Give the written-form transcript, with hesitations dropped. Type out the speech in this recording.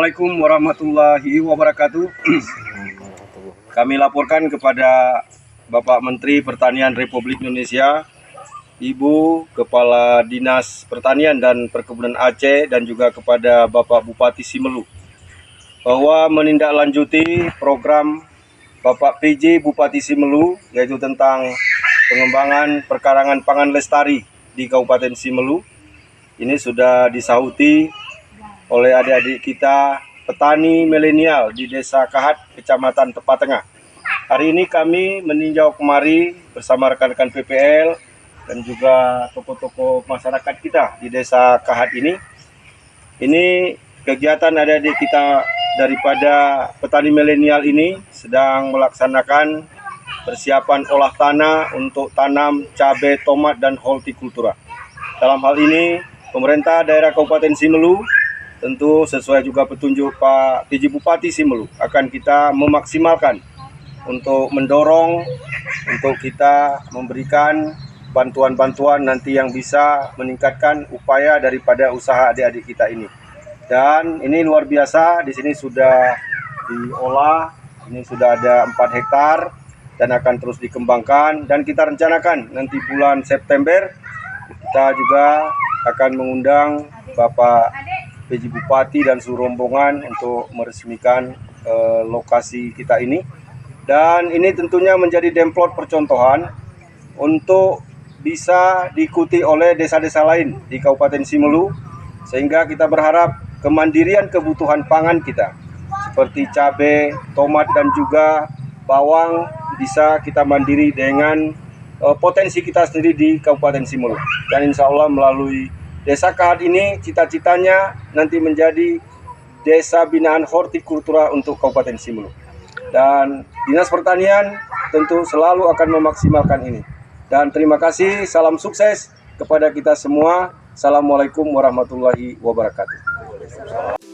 Assalamualaikum warahmatullahi wabarakatuh. Kami laporkan kepada Bapak Menteri Pertanian Republik Indonesia, Ibu Kepala Dinas Pertanian dan Perkebunan Aceh, dan juga kepada Bapak Bupati Simelu, bahwa menindaklanjuti program Bapak PJ Bupati Simelu, yaitu tentang pengembangan perkarangan pangan lestari di Kabupaten Simelu. Ini sudah disahuti oleh adik-adik kita petani milenial di Desa Kahat, Kecamatan Tepa Tengah. Hari ini kami meninjau kemari bersama rekan-rekan PPL dan juga tokoh-tokoh masyarakat kita di Desa Kahat ini. Ini kegiatan adik-adik kita daripada petani milenial ini sedang melaksanakan persiapan olah tanah untuk tanam cabai, tomat, dan hortikultura. Dalam hal ini, pemerintah daerah Kabupaten Simelu tentu sesuai juga petunjuk Pak PJ Bupati Simelu akan kita memaksimalkan untuk mendorong untuk kita memberikan bantuan-bantuan nanti yang bisa meningkatkan upaya daripada usaha adik-adik kita ini. Dan ini luar biasa, di sini sudah diolah, ini sudah ada 4 hektar dan akan terus dikembangkan, dan kita rencanakan nanti bulan September kita juga akan mengundang Bapak PJ Bupati dan seluruh rombongan untuk meresmikan lokasi kita ini. Dan ini tentunya menjadi template percontohan untuk bisa diikuti oleh desa-desa lain di Kabupaten Simelu, sehingga kita berharap kemandirian kebutuhan pangan kita seperti cabai, tomat, dan juga bawang bisa kita mandiri dengan potensi kita sendiri di Kabupaten Simelu. Dan insya Allah melalui Desa Kahat ini cita-citanya nanti menjadi desa binaan hortikultura untuk Kabupaten Simelu. Dan Dinas Pertanian tentu selalu akan memaksimalkan ini. Dan terima kasih, salam sukses kepada kita semua. Assalamualaikum warahmatullahi wabarakatuh.